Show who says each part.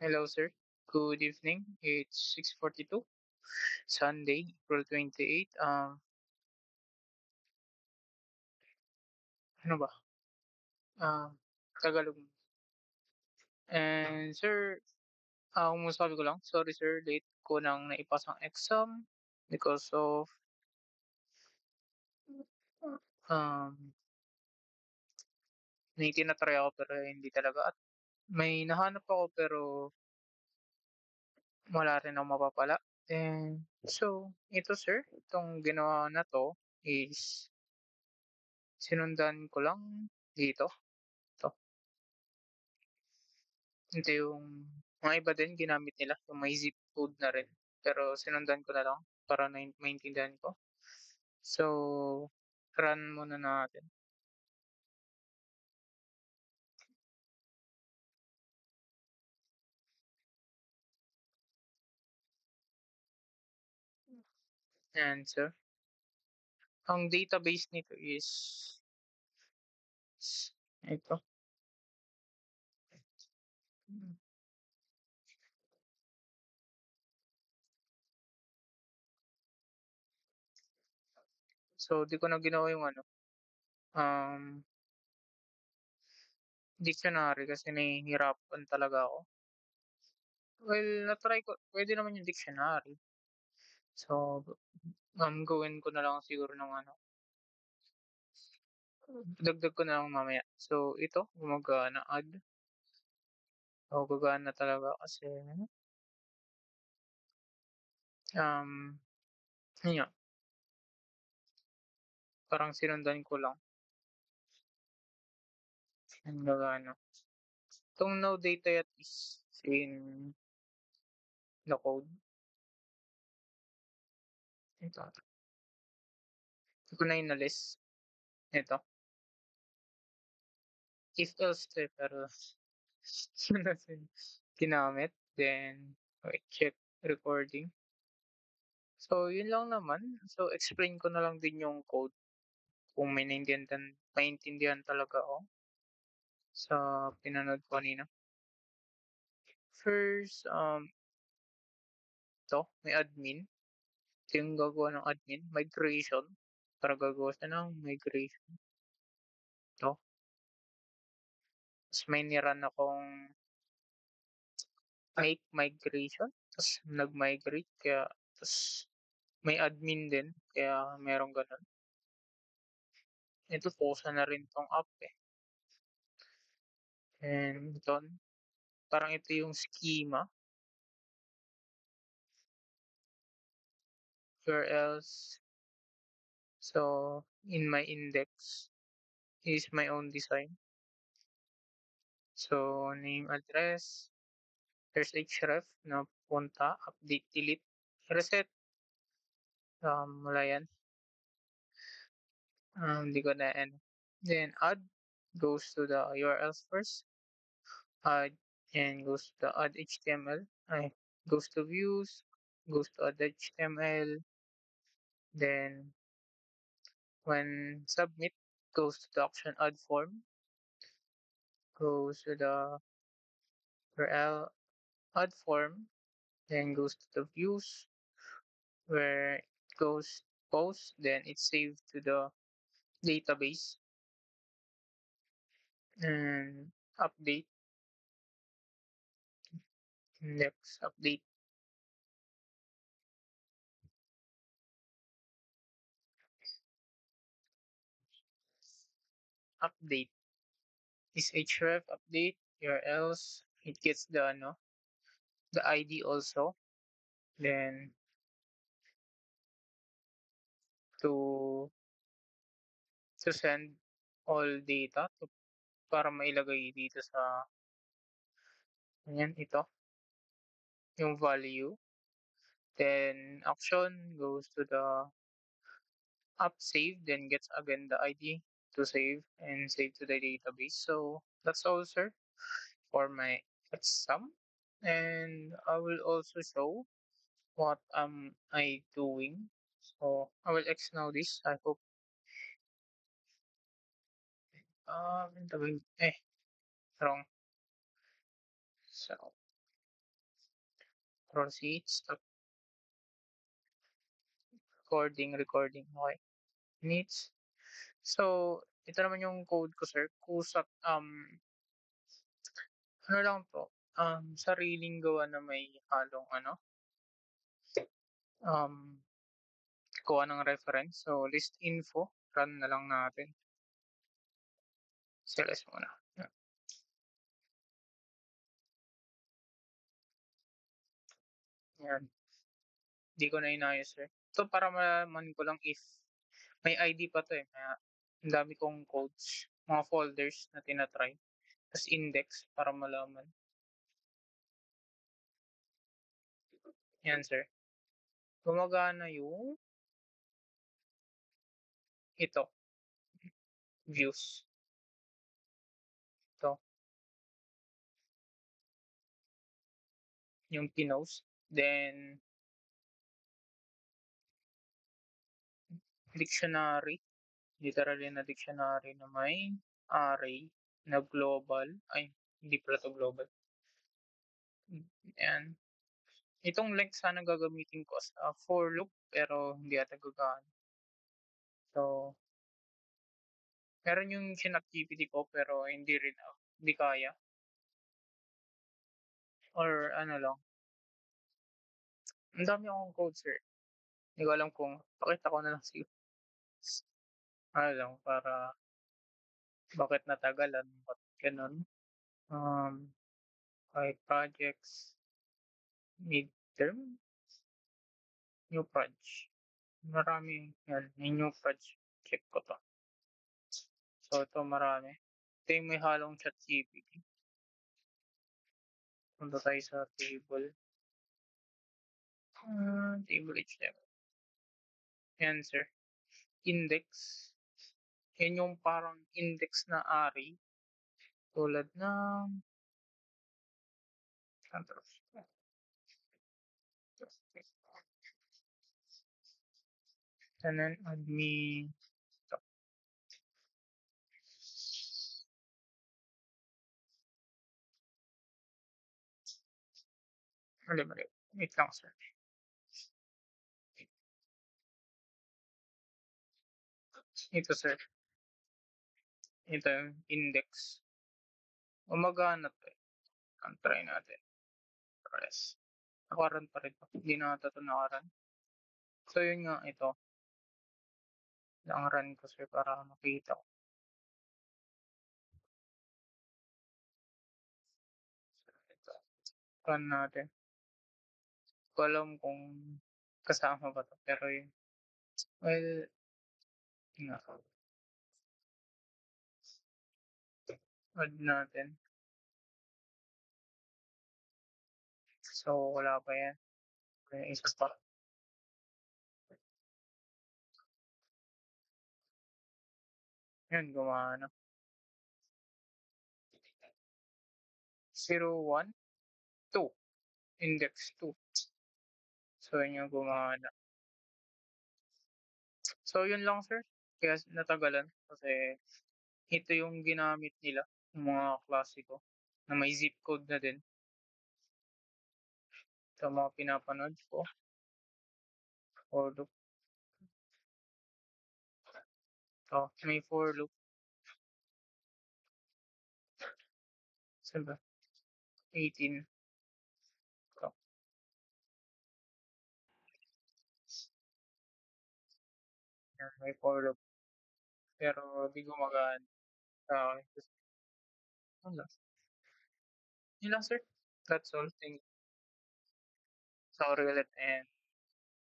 Speaker 1: Hello, sir. Good evening. It's 6:42, Sunday, April 28. Ano ba? Tagalog. And sir, kung masabi ko lang, sorry sir, late ko nang naipasang exam because of um may tinatry ako pero hindi talaga at may nahanap ako pero wala rin akong mapapala. And so, ito sir, itong ginawa na to is sinundan ko lang dito. To. Ito yung mga iba din ginamit nila, yung may zip code na rin. Pero sinundan ko na lang para maintindihan ko. So, run muna natin. Answer. Ang database nito is ito. So, di ko na ginawa yung um, dictionary kasi nahihirapan talaga ako. Well, na-try ko, pwede naman yung dictionary. So, gawin ko na lang siguro ng dagdag ko na lang mamaya. So, ito, gumagana, add. O, gagana talaga kasi, um, yun nga, parang sinundan ko lang. Ang gagana. Itong no data yet is in the code. Ito. Ito ko na inalis. Ito. If else pero yun na ginamit. Then, okay, check recording. So, yun lang naman. So, explain ko na lang din yung code kung may maintindihan talaga ako sa pinanood ko kanina. First, may admin. Ito yung gagawa ng admin. Migration. Para gagawa siya ng migration. Ito. Tapos may niran akong make migration. Tapos nag-migrate. Kaya, tapos may admin din. Kaya merong ganun. Ito, posa na rin tong app eh. And ito, parang ito yung schema. URLs. So, in my index is my own design. So, name, address, there's href na punta, update, delete, reset. Wala yan. Hindi ko na end. Then, add goes to the URLs first. Add and goes to the add HTML. Goes to views, goes to add HTML. Then, when submit, goes to the option add form. Goes to the URL add form. Then goes to the views where it goes post. Then it's saved to the database and update. Next update. Update is href update URLs. It gets the ID also. Then to send all data para mailagay dito sa yan ito yung value. Then action goes to the app save, then gets again the ID to save and save to the database. So that's all, sir, for my exam. And I will also show what am I doing. So I will X now this. I hope wrong. So Proceed, stop recording. Okay. Needs. So, ito naman yung code ko, sir. Ano lang 'to, sariling gawa na may halong ano, um, kuha ng reference. So, list info, run na lang natin. CLS muna. Yan, di ko na inayos, sir. Ito para malaman ko lang if may ID pa 'to, eh, kaya ang dami kong codes, mga folders na tina-try, ta's index para malaman. Yan, sir. Gumagana yung ito, views. Ito, yung pinost. Then, dictionary, literally na dictionary na may array na global. Ay, hindi pala 'to global. Yan. Itong length sana gagamitin ko as a for loop pero hindi ata gagana. So, meron yung chinat-GPT ko pero hindi rin, hindi kaya or ano lang, ang dami akong code, sir. Hindi ko alam kung pakita ko na lang siguro. Ano lang, para bakit natagalan, ba't gano'n. Um, Like projects, midterm, new project. Marami yan, may new project. Check ko 'to. So, ito marami. Ito yung may halong ChatGPT. Punta tayo sa table. Table HTML. Yan, sir. Index. Yan yung parang index na array. Tulad ng control. And then admin. Ito. Mali. Wait lang, sir. Ito, sir. Ito yung index. Gumagana to, eh. Try natin. Press. Nakaran pa rin 'to. Hindi na ata 'to naka So, yun nga, ito. Ang ko, sir, para makita ko. So, ito. Run natin. Di ko alam kung kasama ba 'to, pero yun. Well, yun nga. Add natin. So, wala pa yan. May isa pa. Yun, gumana. 01, 2. Index 2. So, yun yung gumana. So, yun lang, sir. Kaya natagalan kasi ito yung ginamit nila, yung mga klase ko, na may zip code na din sa mga pinapanood ko. For loop. Oh, may for loop. Saan ba? 18. Ito. Yan, may for loop. Pero di gumagana sa akin. Yun lang. Yun lang, sir. That's all. Thank you. Sorry ulit and